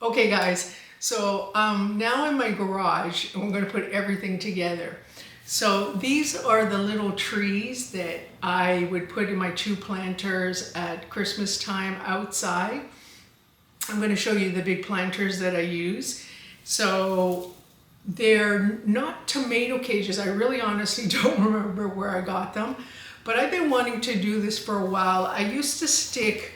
Okay guys, so now in my garage, and we're going to put everything together. So these are the little trees that I would put in my 2 planters at Christmas time outside. I'm going to show you the big planters that I use. So they're not tomato cages. I really honestly don't remember where I got them, but I've been wanting to do this for a while. I used to stick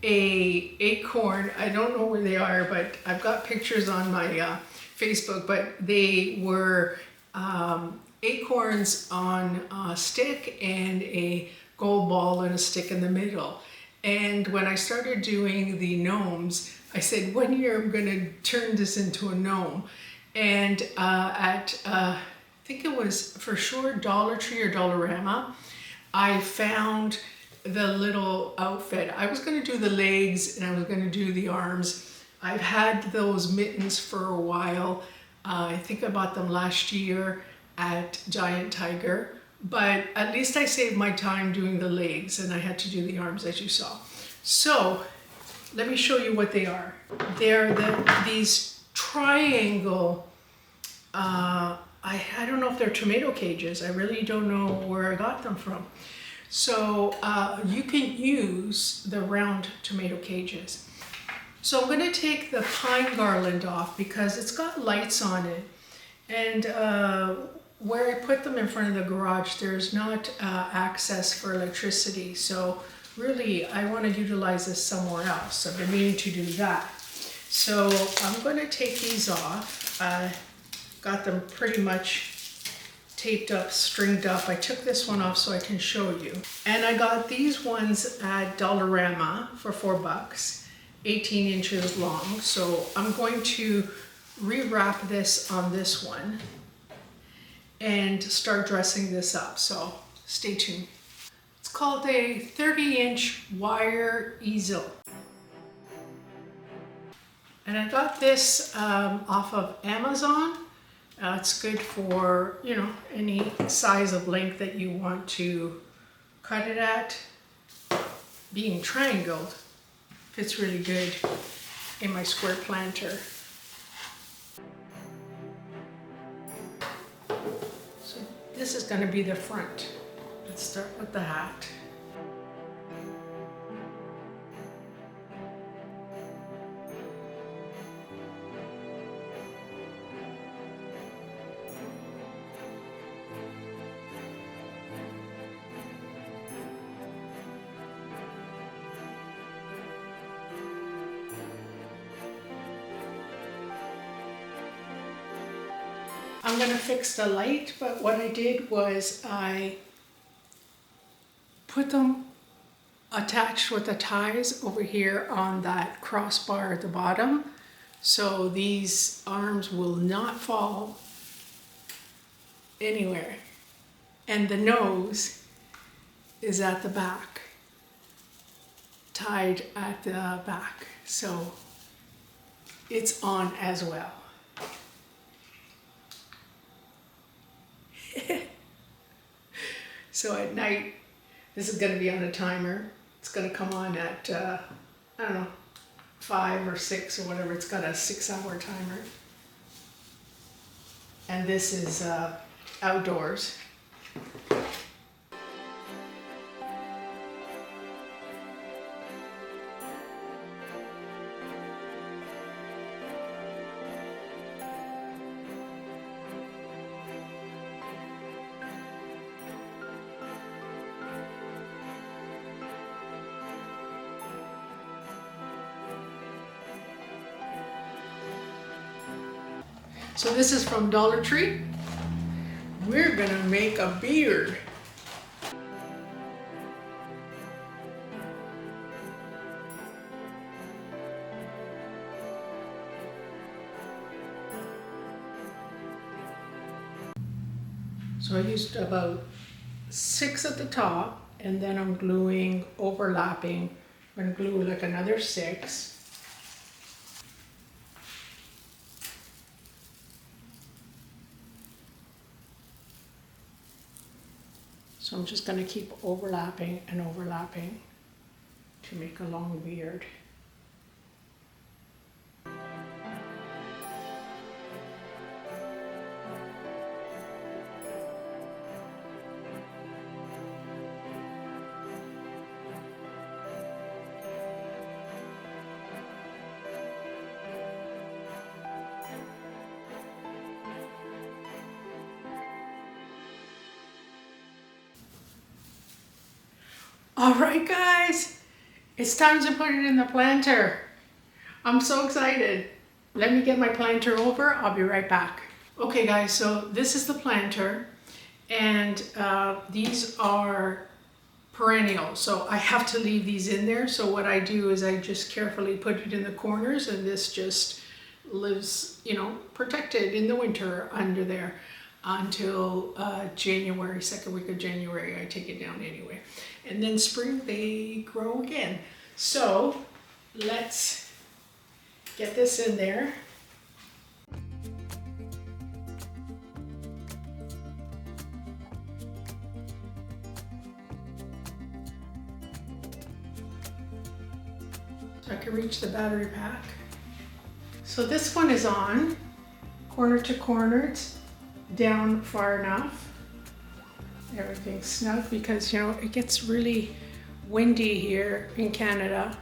a acorn, I don't know where they are, but I've got pictures on my Facebook, but they were acorns on a stick and a gold ball and a stick in the middle. And when I started doing the gnomes, I said, one year I'm going to turn this into a gnome. And I think it was for sure Dollar Tree or Dollarama, I found the little outfit. I was going to do the legs and I was going to do the arms. I've had those mittens for a while. I think I bought them last year at Giant Tiger, but at least I saved my time doing the legs and I had to do the arms as you saw. So let me show you what they are. They're these triangle, I don't know if they're tomato cages. I really don't know where I got them from. So you can use the round tomato cages. So I'm going to take the pine garland off because it's got lights on it. And where I put them in front of the garage, there's not access for electricity. So really, I want to utilize this somewhere else. I've been meaning to do that. So I'm going to take these off. Got them pretty much taped up, stringed up. I took this one off so I can show you. And I got these ones at Dollarama for $4, 18 inches long. So I'm going to rewrap this on this one and start dressing this up. So stay tuned. It's called a 30-inch wire easel. And I got this off of Amazon. It's good for, you know, any size of length that you want to cut it at. Being triangled fits really good in my square planter. So this is going to be the front. Let's start with the hat. I'm going to fix the light, but what I did was I put them attached with the ties over here on that crossbar at the bottom. So these arms will not fall anywhere. And the nose is at the back, tied at the back. So it's on as well. So at night, this is going to be on a timer. It's going to come on at, I don't know, 5 or 6 or whatever. It's got a 6-hour timer. And this is outdoors. So this is from Dollar Tree. We're gonna make a beard. So I used about 6 at the top, and then I'm gluing, overlapping. I'm gonna glue like another 6. So I'm just going to keep overlapping and overlapping to make a long beard. All right, guys, it's time to put it in the planter. I'm so excited. Let me get my planter over. I'll be right back. Okay, guys, so this is the planter, and these are perennial, so I have to leave these in there. So what I do is I just carefully put it in the corners, and this just lives, you know, protected in the winter under there until January, second week of January. I take it down anyway, and then spring they grow again. So let's get this in there. So I can reach the battery pack. So this one is on, corner to corner. It's down far enough. Everything's snug because, you know, it gets really windy here in Canada.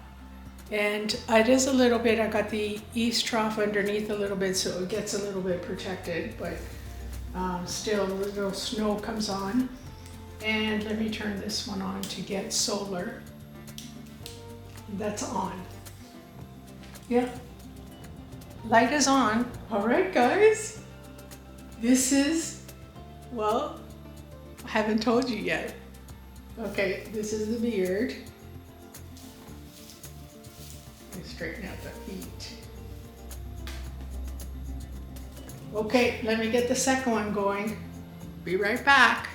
And it is a little bit, I got the east trough underneath a little bit, so it gets a little bit protected, but still a little snow comes on. And let me turn this one on to get solar. That's on. Yeah, light is on. All right, guys. This is, well, I haven't told you yet. Okay, this is the beard. Let me straighten out the feet. Okay, let me get the second one going. Be right back.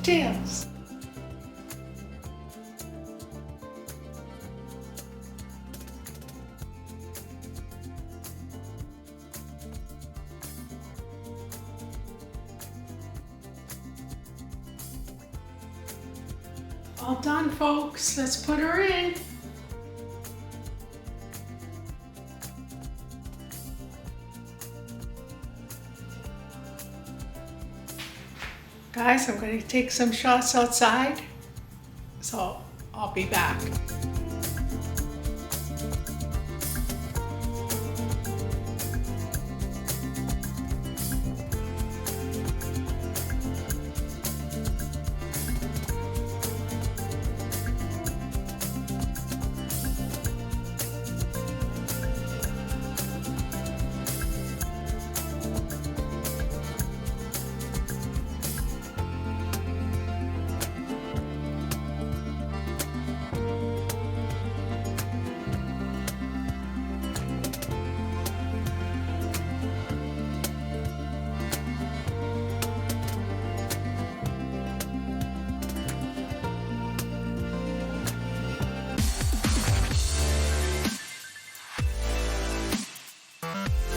Tails. All done, folks. Let's put her in. Guys, I'm going to take some shots outside, so I'll be back.